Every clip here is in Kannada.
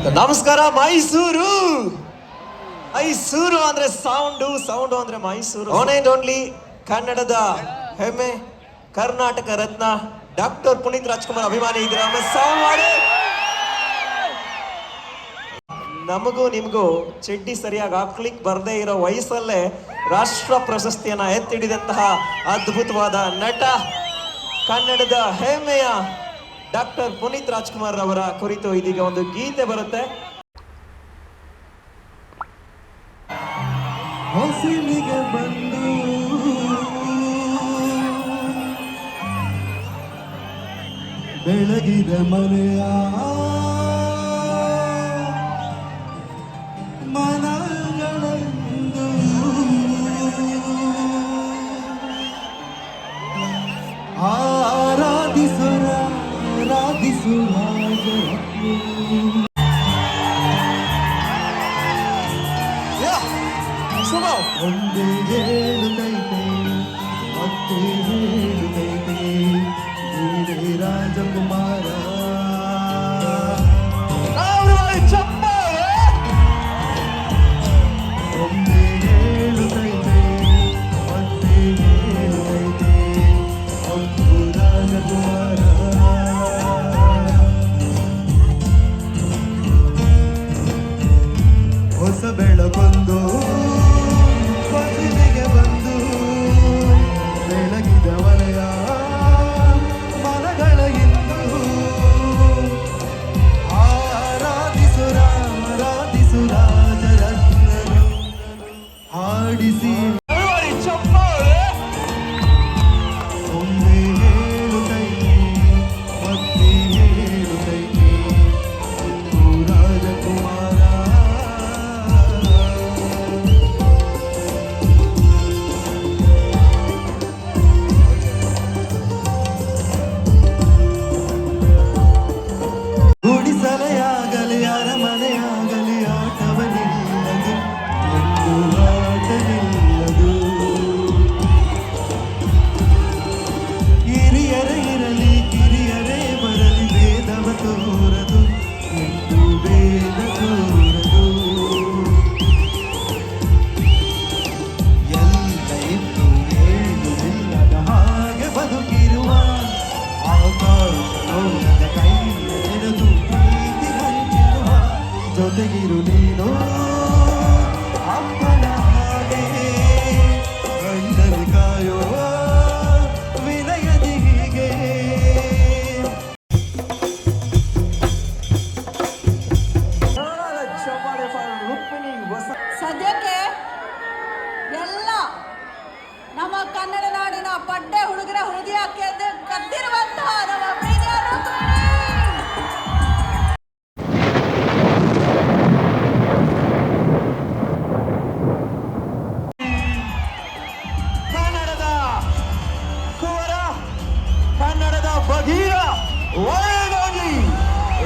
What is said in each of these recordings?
ನಮಸ್ಕಾರ. ಮೈಸೂರು ಮೈಸೂರು ಅಂದ್ರೆ ಸೌಂಡು ಅಂದ್ರೆ ಮೈಸೂರು. ಒನ್ ಅಂಡ್ ಓನ್ಲಿ ಕನ್ನಡದ ಹೆಮ್ಮೆ, ಕರ್ನಾಟಕ ರತ್ನ ಡಾಕ್ಟರ್ ಪುನೀತ್ ರಾಜ್ಕುಮಾರ್ ಅಭಿಮಾನಿ ಇದ್ದೀರಾ? ಸೌಂಡ್ ಮಾಡಿ. ನಮಗೂ ನಿಮಗೂ ಚಡ್ಡಿ ಸರಿಯಾಗಿ ಹಾಕ್ಲಿಕ್ಕೆ ಬರದೇ ಇರೋ ವಯಸ್ಸಲ್ಲೇ ರಾಷ್ಟ್ರ ಪ್ರಶಸ್ತಿಯನ್ನ ಎತ್ತಿಡಿದಂತಹ ಅದ್ಭುತವಾದ ನಟ, ಕನ್ನಡದ ಹೆಮ್ಮೆಯ ಡಾಕ್ಟರ್ ಪುನೀತ್ ರಾಜ್ಕುಮಾರ್ ಅವರ ಕುರಿತು ಇದೀಗ ಒಂದು ಗೀತೆ ಬರುತ್ತೆ. ಹೊಸಲಿಗೆ ಬಂದು ಬೆಳಗಿದ ಮನೆಯ ಮನಗಳಂದು ಆರಾಧಿಸುರ ಒಂದೇ ಹೇಳುತ್ತೈತೆ ಮತ್ತೆ ಹೇಳುತ್ತೈತೆ ನೀನೇ ರಾಜಕುಮಾರ. ಒಂದೇ ಹೇಳುತ್ತೈತೆ ಮತ್ತೆ ಹೇಳುತ್ತೈತೆ ಒಂದು ರಾಜಕುಮಾರ. ಹೊಸ ಬೆಳಕೊಂದು ಬದುಕಿಗೆ ಬಂದು ಬೆಳಗಿದ ವಲಯ ಮನಗಳ ಇಂದು ಆರಾಧಿಸುರ ರಾಜರತ್ನರು ಹಾಡಿಸಿ ಒಮ್ಮೆ ಹೇಳುತ್ತೈತೆ ಮತ್ತೆ ಹೇಳುತ್ತೈತೆ ಒಂದು ರಾಜಕುಮಾರ. ಗುಡಿಸಲೆಯಾಗಲಿ ಅರಮನೆಯಾಗಲಿ ಆಟವನಿಲ್ಲದು ಎಂದು ಆಟವಿಲ್ಲದು. ಹಿರಿಯರೇ ಇರಲಿ ಕಿರಿಯರೇ ಬರಲಿ ಭೇದವ ತೋರದು ಎಂದು ಭೇದ ತೋರದು. ಎಲ್ಲ ಇತ್ತು ಹೇಳು ನಿಲ್ಲದ ಹಾಗೆ ಬದುಕಿರುವ ಆಕಾಶದ ಕೈ ಎಳೆದು ಪ್ರೀತಿ ಹಂಚಿರುವ ಜೊತೆಗಿರು ನೀನು ಅಪ್ಪನ ಹಾಗೆ ಗಂಡನೆ ಕಾಯೋ ವಿನಯದಿ ಹೀಗೆ. ಸದ್ಯಕ್ಕೆ ಎಲ್ಲ ನಮ್ಮ ಕನ್ನಡ ನಾಡಿನ ಪಡ್ಡೆ ಹುಡುಗರ ಹೃದಯಕ್ಕೆ ಕದ್ದಿರುವಂತಹ ನಮ್ಮ ಪ್ರೀತಿಯ ರುಕ್ಮಿಣಿ. ಕನ್ನಡದ ಕುವರ, ಕನ್ನಡದ Bagheera, one and only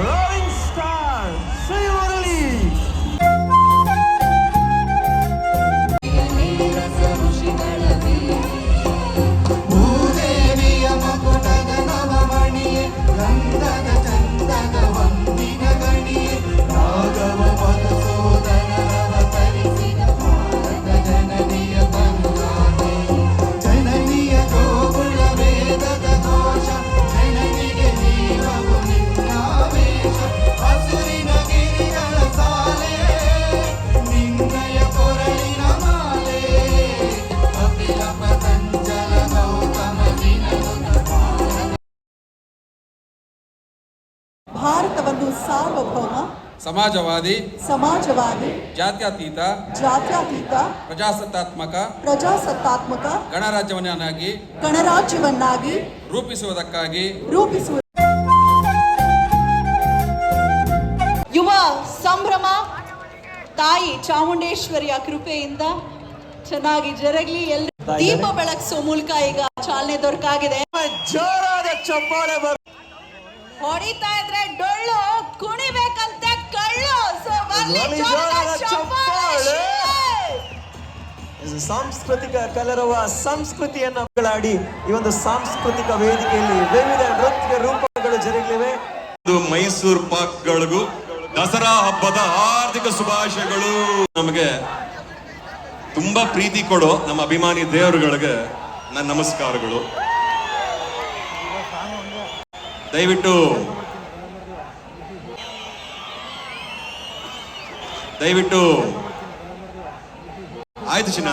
rolling star Shri Murali. ಭೂದೇವಿಯ ಮಕುಟದ ನವಮಣಿಯೇ ಗಂಧದ ಚಂದದ ವಂದಿನ ಗಣಿಯೇ ರಾಘವ ಮಧುಸೂದನ ಅವತರಿಸಿದ ಭಾರತ ಜನನಿಯ ಬಂಗಾದೆ. ಜನನಿಯ ಜೋಗುಳ ವೇದದ ಘೋಷ ಜನನಿಗೆ ಜೀವವು ನಿನ್ನಾವೇಶ. ಹಸುರಿನ ಗಿರಿಗಳ ಸಾಲೆ ನಿನ್ನಯ ಕೊರಳಿನ ಮಾಲೆ. ಕಪಿಲ ಪತಂಜಲ ಗೌತಮ ಭಾರತವನ್ನು ಸಾರ್ವಭೌಮ, ಸಮಾಜವಾದಿ, ಜಾತ್ಯತೀತ, ಪ್ರಜಾಸತ್ತಾತ್ಮಕ ಗಣರಾಜ್ಯವನ್ನಾಗಿ ರೂಪಿಸುವುದಕ್ಕಾಗಿ ಯುವ ಸಂಭ್ರಮ ತಾಯಿ ಚಾಮುಂಡೇಶ್ವರಿಯ ಕೃಪೆಯಿಂದ ಚೆನ್ನಾಗಿ ಜರಗಲಿ. ಎಲ್ಲ ದೀಪ ಬೆಳಗಿಸೋ ಮೂಲಕ ಈಗ ಚಾಲನೆ ದೊರಕಾಗಿದೆ. ಜೋರಾದ ಚಪ್ಪಾಳೆ ಹೊಡಿತಾ ಇದ್ರೆ ಡೊಳ್ಳು, ಕುಣಿಬೇಕಂತೆ ಕಳ್ಳು. ಸಾಂಸ್ಕೃತಿಕ ಕಲರವ ಸಂಸ್ಕೃತಿಯನ್ನ ಬೆಳಾಡಿ ಈ ಒಂದು ಸಾಂಸ್ಕೃತಿಕ ವೇದಿಕೆಯಲ್ಲಿ ವಿವಿಧ ನೃತ್ಯ ರೂಪಗಳು ಜರುಗಲಿವೆ. ಮೈಸೂರು ಪಾಕ್ಗಳಿಗೂ ದಸರಾ ಹಬ್ಬದ ಹಾರ್ದಿಕ ಶುಭಾಶಯಗಳು. ನಮಗೆ ತುಂಬಾ ಪ್ರೀತಿ ಕೊಡೋ ನಮ್ಮ ಅಭಿಮಾನಿ ದೇವರುಗಳಿಗೆ ನನ್ನ ನಮಸ್ಕಾರಗಳು. ದಯವಿಟ್ಟು ಆಯ್ತು ಚಿನ್ನ,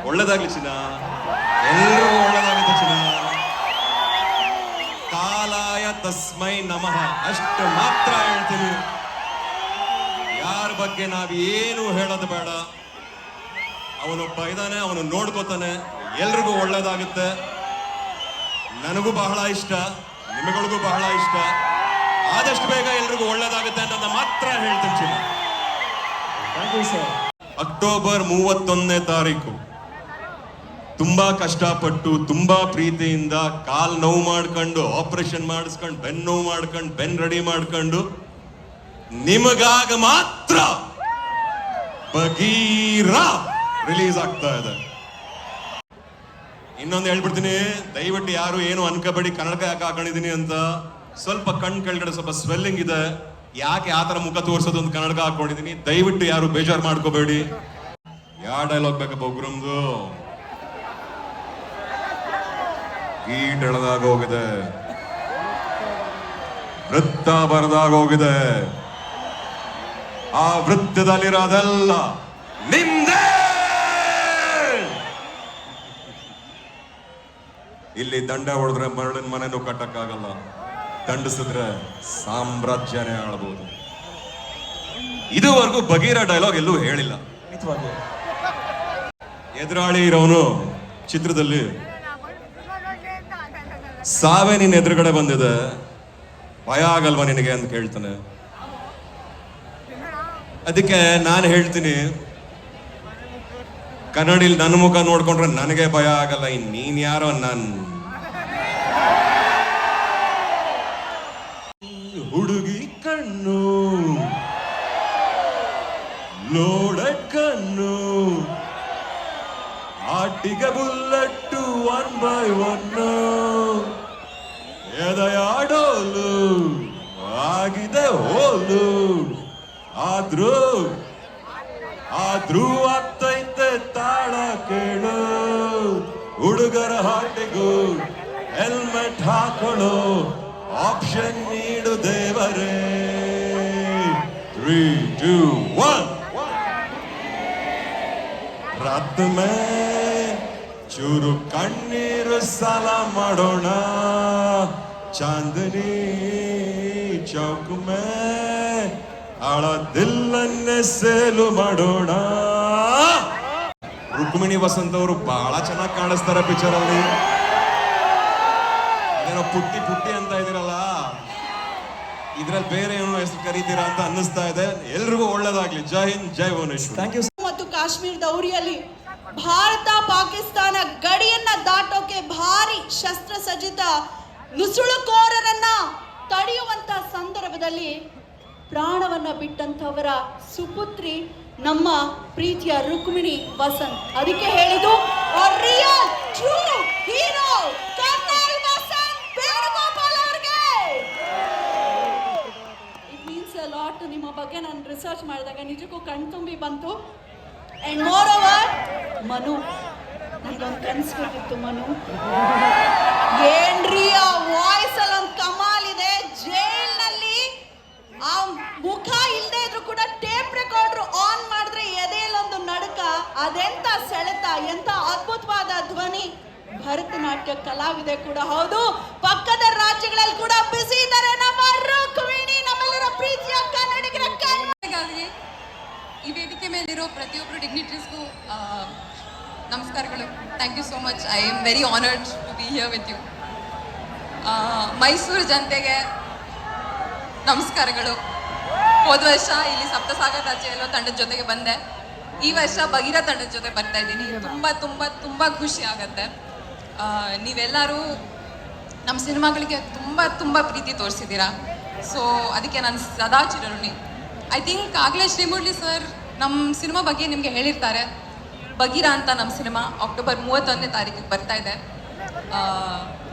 ಒಳ್ಳೇದಾಗ್ಲಿ ಚಿನ್ನ, ಎಲ್ಲರೂ ಒಳ್ಳೇದಾಗುತ್ತೆ ಚಿನ್ನ. ಕಾಲಾಯ ತಸ್ಮೈ ನಮಃ ಅಷ್ಟು ಮಾತ್ರ ಹೇಳ್ತೀನಿ. ಯಾರ ಬಗ್ಗೆ ನಾವೇನು ಹೇಳೋದು ಬೇಡ. ಅವನೊಬ್ಬ ಇದ್ದಾನೆ, ಅವನು ನೋಡ್ಕೋತಾನೆ, ಎಲ್ರಿಗೂ ಒಳ್ಳೇದಾಗುತ್ತೆ. ನನಗೂ ಬಹಳ ಇಷ್ಟ, ನಿಮಗಳಿಗೂ ಬಹಳ ಇಷ್ಟ. ಆದಷ್ಟು ಬೇಗ ಎಲ್ರಿಗೂ ಒಳ್ಳೇದಾಗುತ್ತೆ ಅಂತ ಮಾತ್ರ ಹೇಳ್ತೀನಿ ಚಿನ್ನ. Thank you sir. ಅಕ್ಟೋಬರ್ 31ನೇ ತಾರೀಕು ತುಂಬಾ ಕಷ್ಟಪಟ್ಟು ತುಂಬಾ ಪ್ರೀತಿಯಿಂದ ಕಾಲ್ ನೋವು ಮಾಡ್ಕೊಂಡು ಆಪರೇಷನ್ ಮಾಡಿಸ್ಕೊಂಡು ಬೆನ್ನು ನೋವು ಮಾಡ್ಕೊಂಡು ಬೆನ್ ರೆಡಿ ಮಾಡ್ಕೊಂಡು ನಿಮಗಾಗ ಮಾತ್ರ ಬಗೀರ ರಿಲೀಸ್ ಆಗ್ತಾ ಇದೆ. ಇನ್ನೊಂದು ಹೇಳ್ಬಿಡ್ತೀನಿ, ದಯವಿಟ್ಟು ಯಾರು ಏನು ಅನ್ಕೋಬೇಡಿ ಕನ್ನಡಕ ಯಾಕೆ ಹಾಕೊಂಡಿದೀನಿ ಅಂತ. ಸ್ವಲ್ಪ ಕಣ್ ಕೆಳಗಡೆ ಸ್ವಲ್ಪ ಸ್ವೆಲ್ಲಿಂಗ್ ಇದೆ, ಯಾಕೆ ಆ ತರ ಮುಖ ತೋರಿಸೋದು ಒಂದು ಕನ್ನಡಕ ಹಾಕೊಂಡಿದೀನಿ. ದಯವಿಟ್ಟು ಯಾರು ಬೇಜಾರು ಮಾಡ್ಕೋಬೇಡಿ. ಯಾವ ಡೈಲಾಗ್ ಬೇಕಪ್ಪ ಉಗ್ರಮ್ದು? ಗೀಟ್ ಎಳೆದಾಗ ಹೋಗಿದೆ, ವೃತ್ತ ಬರದಾಗ ಹೋಗಿದೆ. ಆ ವೃತ್ತದಲ್ಲಿರೋದೆಲ್ಲ ನಿಮ್ದೇ. ಇಲ್ಲಿ ದಂಡ ಹೊಡೆದ್ರೆ ಮರಳಿನ ಮನೆನೂ ಕಟ್ಟಕ್ಕಾಗಲ್ಲ, ದಂಡಿಸಿದ್ರೆ ಸಾಮ್ರಾಜ್ಯನೇ ಆಳ್ಬಹುದು. ಇದುವರೆಗೂ ಬಗೀರ ಡೈಲಾಗ್ ಎಲ್ಲೂ ಹೇಳಿಲ್ಲ. ಎದುರಾಳಿ ಇರೋನು ಚಿತ್ರದಲ್ಲಿ ಸಾವೇ ನಿನ್ನ ಎದುರುಗಡೆ ಬಂದಿದೆ, ಭಯ ಆಗಲ್ವಾ ನಿನಗೆ ಅಂತ ಕೇಳ್ತಾನೆ. ಅದಕ್ಕೆ ನಾನು ಹೇಳ್ತೀನಿ, ಕನ್ನಡಿಲಿ ನನ್ನ ಮುಖ ನೋಡ್ಕೊಂಡ್ರೆ ನನಗೆ ಭಯ ಆಗಲ್ಲ, ನೀನ್ ಯಾರೋ ನನ್ ಹುಡುಗಿ ಕಣ್ಣು ನೋಡ ಕಣ್ಣು ಆಟಿಗೆ ಬುಲ್ಲಟ್ಟು 1 by 1 ಎದೆಯಾಡೋಲು ಆಗಿದೆ ಹೋಲು. ಆದ್ರೂ ಆಗ್ತೈತೆ ತಾಳ ಕೇಳು. ಹುಡುಗರ ಹಾಟಿಗೂ ಹೆಲ್ಮೆಟ್ ಹಾಕೊಳ್ಳೋ ಆಪ್ಷನ್ ನೀಡು ದೇವರೇ. 3, 2, 1 ರಾತ್ ಮೇ ಚೂರು ಕಣ್ಣೀರು ಸಾಲ ಮಾಡೋಣ. ಚಾಂದನಿ ಚೌಕ್ ಮೇ ಆಳ ದಿಲ್ಲನ್ನೇ ಸೇಲು ಮಾಡೋಣ. ರುಕ್ಮಿಣಿ ವಸಂತ್ ಅವರು ಬಹಳ ಚೆನ್ನಾಗಿ ಕಾಣಿಸ್ತಾರೆ ಪಿಕ್ಚರ್ ಅಲ್ಲಿ. ಅದೇನೋ ಪುಟ್ಟಿ ಪುಟ್ಟಿ ಅಂತ ಇದೀರಲ್ಲ, ಇದ್ರಲ್ಲಿ ಬೇರೆ ಏನೋ ಹೆಸರು ಕರೀತೀರಾ ಅಂತ ಅನ್ನಿಸ್ತಾ ಇದೆ. ಎಲ್ರಿಗೂ ಒಳ್ಳೇದಾಗ್ಲಿ. ಜೈ ಹಿಂದ್, ಜೈ ಭುವನೇಶ್ವರ್. Thank you. ಮತ್ತು ಕಾಶ್ಮೀರದ ಉರಿಯಲ್ಲಿ ಭಾರತ ಪಾಕಿಸ್ತಾನ ಗಡಿಯನ್ನ ದಾಟೋಕೆ ಭಾರಿ ಶಸ್ತ್ರಸಜ್ಜಿತ ನುಸುಳುಕೋರರನ್ನ ತಡೆಯುವಂತ ಸಂದರ್ಭದಲ್ಲಿ ಪ್ರಾಣವನ್ನ ಬಿಟ್ಟಂತವರ ಸುಪುತ್ರಿ ನಮ್ಮ ಪ್ರೀತಿಯ ರುಕ್ಮಿಣಿ ವಸಂತ್. ಅದಕ್ಕೆ ಹೇಳಿದ್ದು real true hero colonel Vasanth Venugopal ಅವರಿಗೆ. It means a lot. ನಿಮ್ಮ ಬಗ್ಗೆ ನಾನು ರಿಸರ್ಚ್ ಮಾಡಿದಾಗ ನಿಜಕ್ಕೂ ಕಣ್ತುಂಬಿ ಬಂತು. ಅಂಡ್ ಮೋರ್ ಓವರ್ ಮನು, ನನಗೊಂದು ಕನಸು ಬಿಟ್ಟಿತ್ತು ಮನು. ಏನ್ರಿ ಆ ವಾಯ್ಸ್ ಅಲ್ಲಿ ಒಂದು ಕಮಾಲ್ ಇದೆ. ಜೈಲ್ನಲ್ಲಿ ಆ ಮುಖ ಇಲ್ಲದೆ ಇದ್ರು ಕೂಡ ಟೇಪ್ ರೆಕಾರ್ಡರ್ ಆನ್ ಮಾಡಿದ್ರೆ ಎದೆಯಲ್ಲೊಂದು ನಡುಕ. ಅದೆಂತ ಸೆಳೆತ, ಎಂತ ಅದ್ಭುತವಾದ ಧ್ವನಿ. ಭರತನಾಟ್ಯ ಕಲಾವಿದೆ ಕೂಡ ಹೌದು. ಪಕ್ಕದ ರಾಜ್ಯಗಳಲ್ಲಿ ಕೂಡ ಬಿಸಿ ಇದ್ದಾರೆ ನಮ್ಮ ರುಕ್ಮಿಣಿ. ನಮ್ಮೆಲ್ಲರ ಪ್ರೀತಿಯ ಕನ್ನಡಿಗರ ಗಾಗಿ ಈ ವೇದಿಕೆ ಮೇಲಿರೋ ಪ್ರತಿಯೊಬ್ಬರು ಡಿಗ್ನಿಟರೀಸ್ಗೂ ನಮಸ್ಕಾರಗಳು. Thank you so much. I am very honoured to be here with you. Mysuru ಜನತೆಗೆ ನಮಸ್ಕಾರಗಳು. ಹೋದ ವರ್ಷ ಇಲ್ಲಿ ಸಪ್ತಸಾಗರ ರಾಜ್ಯ ತಂಡದ ಜೊತೆಗೆ ಬಂದೆ. ಈ ವರ್ಷ ಬಗೀರ ತಂಡದ ಜೊತೆ ಬರ್ತಾ ಇದ್ದೀನಿ. ತುಂಬ ತುಂಬ ತುಂಬ ಖುಷಿ ಆಗುತ್ತೆ. ನೀವೆಲ್ಲರೂ ನಮ್ಮ ಸಿನಿಮಾಗಳಿಗೆ ತುಂಬ ತುಂಬ ಪ್ರೀತಿ ತೋರಿಸಿದ್ದೀರಾ. ಸೊ ಅದಕ್ಕೆ ನಾನು ಸದಾ ಚಿರಋಣಿ. ಐ ಥಿಂಕ್ ಆಗಲೇ ಶ್ರೀಮುರಳಿ ಸರ್ ನಮ್ಮ ಸಿನಿಮಾ ಬಗ್ಗೆ ನಿಮಗೆ ಹೇಳಿರ್ತಾರೆ. ಬಗೀರ ಅಂತ ನಮ್ಮ ಸಿನಿಮಾ ಅಕ್ಟೋಬರ್ 31ನೇ ತಾರೀಕಿಗೆ ಬರ್ತಾ ಇದೆ.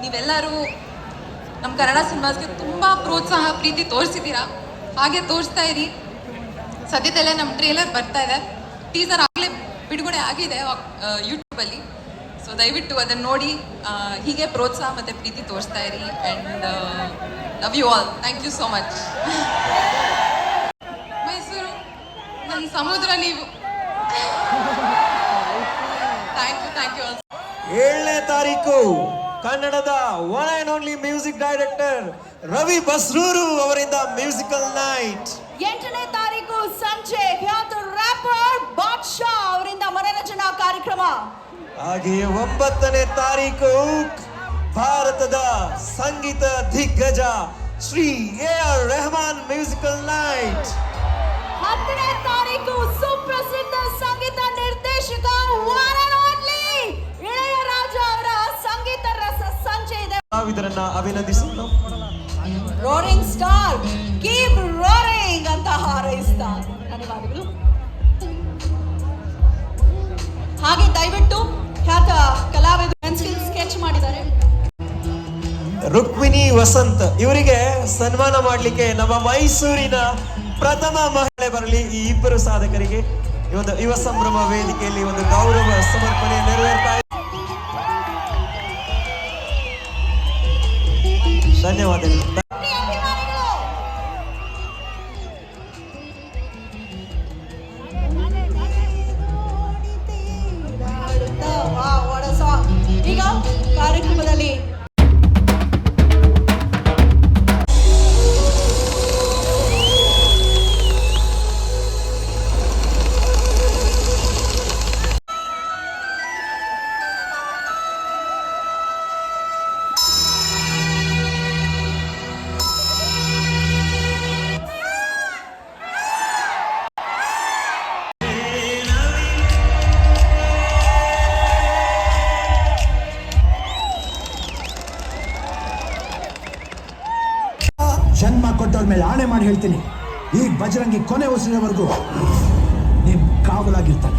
ನೀವೆಲ್ಲರೂ ನಮ್ಮ ಕನ್ನಡ ಸಿನಿಮಾಸ್ಗೆ ತುಂಬ ಪ್ರೋತ್ಸಾಹ ಪ್ರೀತಿ ತೋರಿಸಿದ್ದೀರಾ. ಹಾಗೆ ತೋರಿಸ್ತಾ ಇರಿ. ಸದ್ಯದಲ್ಲೇ ನಮ್ಮ ಟ್ರೇಲರ್ ಬರ್ತಾ ಇದೆ. ಟೀಸರ್ ಆಗಲೇ ಬಿಡುಗಡೆ ಆಗಿದೆ ಯೂಟ್ಯೂಬಲ್ಲಿ. ಸೊ ದಯವಿಟ್ಟು ಅದನ್ನು ನೋಡಿ ಹೀಗೆ ಪ್ರೋತ್ಸಾಹ ಮತ್ತು ಪ್ರೀತಿ ತೋರಿಸ್ತಾ ಇರಿ. And love you all. Thank you so much. Mysuru ನನ್ನ ಸಮುದ್ರ ನೀವು. Thank you all. 7ನೇ ತಾರೀಕು ಕನ್ನಡದ one and only music director Ravi Basrur ಅವರಿಂದ ಮ್ಯೂಸಿಕಲ್ ನೈಟ್. 8ನೇ ತಾರೀಕು ಸಂಜೆ ಖ್ಯಾತ ರ್ಯಾಪರ್ ಬಾದ್ಶಾ ಅವರಿಂದ ಮನರಂಜನಾ ಕಾರ್ಯಕ್ರಮ. ಹಾಗೆಯೇ 9ನೇ ತಾರೀಕು ಭಾರತದ ಸಂಗೀತ ದಿಗ್ಗಜ Shri AR Rahman musical night. 10ನೇ ತಾರೀಕು ಸುಪ್ರಸಿದ್ಧ ಸಂಗೀತ ನಿರ್ದೇಶಕ ಒನ್ ಅಂಡ್ ಓನ್ಲಿ ಇಳೆಯರಾಜ ಅವರ ಸಂಗೀತ ರಸ ಸಂಜೆ ಇದೆ. ನಾವಿದರನ್ನ ಅಭಿನಂದಿಸೋಣ. ರೋರಿಂಗ್ ಸ್ಟಾರ್ ಕೀಪ್ ರೋರಿಂಗ್ ಅಂತ ಹಾರೈಸ್ತಾ ಧನ್ಯವಾದಗಳು. ಹಾಗೆ ದಯವಿಟ್ಟು ಖ್ಯಾತ ಕಲಾವಿದರು ಪೆನ್ಸಿಲ್ ಸ್ಕೆಚ್ ಮಾಡಿದ್ದಾರೆ. ರುಕ್ಮಿಣಿ ವಸಂತ್ ಇವರಿಗೆ ಸನ್ಮಾನ ಮಾಡಲಿಕ್ಕೆ ನಮ್ಮ ಮೈಸೂರಿನ ಪ್ರಥಮ ಮಹಿಳೆ ಬರಲಿ. ಈ ಇಬ್ಬರು ಸಾಧಕರಿಗೆ ಈ ಒಂದು ಯುವ ಸಂಭ್ರಮ ವೇದಿಕೆಯಲ್ಲಿ ಒಂದು ಗೌರವ ಸಮರ್ಪಣೆ ನೆರವೇರ್ತಾ ಇದೆ. ಧನ್ಯವಾದಗಳು. ಈಗ ಕಾರ್ಯಕ್ರಮದಲ್ಲಿ ಜನ್ಮ ಕೊಟ್ಟವ್ರ ಮೇಲೆ ಆಣೆ ಮಾಡಿ ಹೇಳ್ತೀನಿ, ಈ ಬಜರಂಗಿ ಕೊನೆ ಉಸಿರಿನವರೆಗೂ ನಿಮ್ ಕಾವಲಾಗಿರ್ತಾನೆ.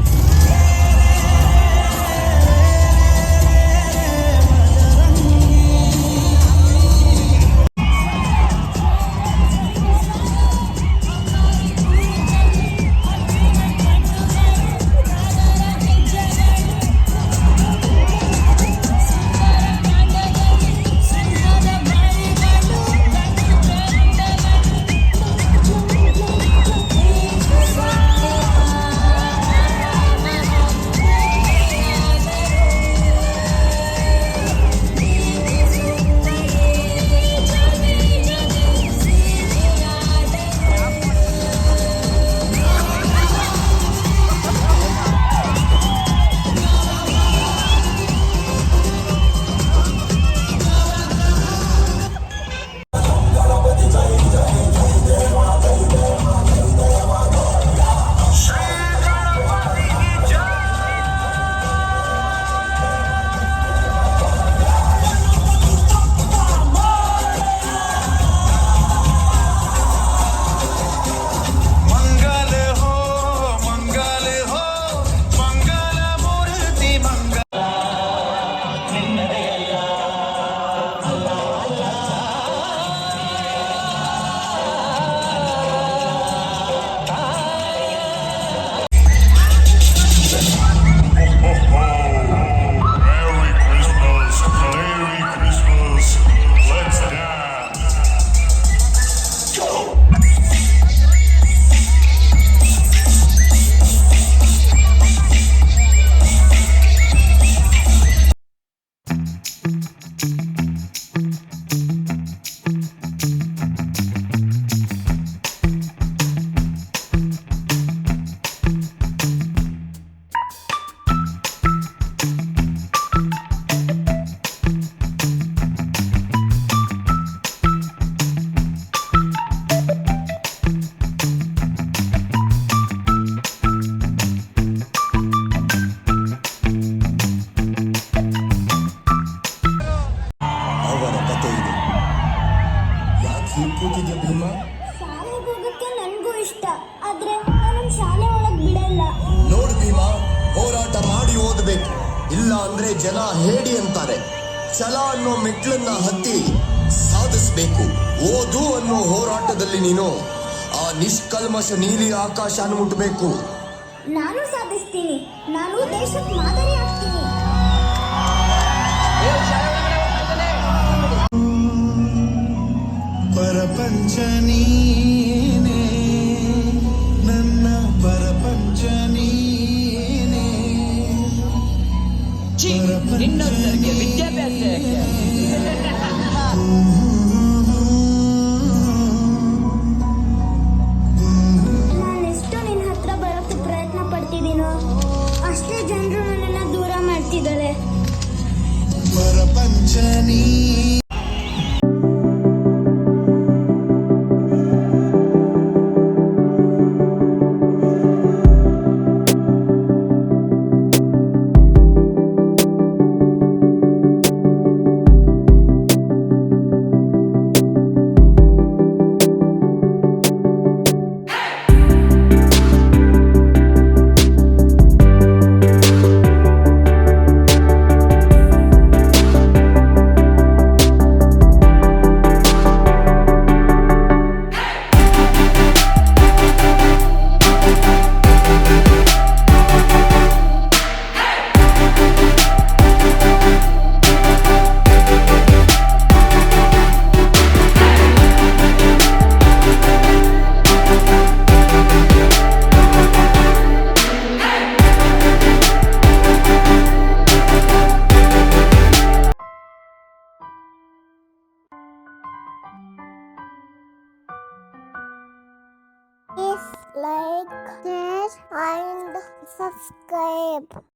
ಇಲ್ಲ ಅಂದ್ರೆ ಜನ ಹೇಡಿ ಅಂತಾರೆ. ಛಲ ಅನ್ನೋ ಮೆಟ್ಲನ್ನ ಹತ್ತಿ ಸಾಧಿಸ್ಬೇಕು. ಓದು ಅನ್ನೋ ಹೋರಾಟದಲ್ಲಿ ನೀನು ನಿಷ್ಕಲ್ಮಶ ನೀಲಿ ಆಕಾಶನ ಮುಟ್ಟಬೇಕು. ನಾನು ಸಾಧಿಸ್ತೀನಿ. ನಾನು ದೇಶಕ್ಕೆ ಮಾದರಿ ಆಗ್ತೀನಿ. ಪರಪಂಚ ನೀನೇ, ನನ್ನ ಪರಪಂಚ ನೀನೇ. ಇನ್ನೊಂದರಿಗೆ ವಿದ್ಯಾಭ್ಯಾಸ ನಾನೆಷ್ಟು ನಿನ್ನ ಹತ್ರ ಬರೋಕ್ಕೆ ಪ್ರಯತ್ನ ಪಡ್ತಿದ್ದೀನೋ ಅಷ್ಟೇ ಜನರು ನನ್ನನ್ನು ದೂರ ಮಾಡ್ತಿದ್ದಾರೆ. ಪರಪಂಚ ನೀ Please like, share and subscribe.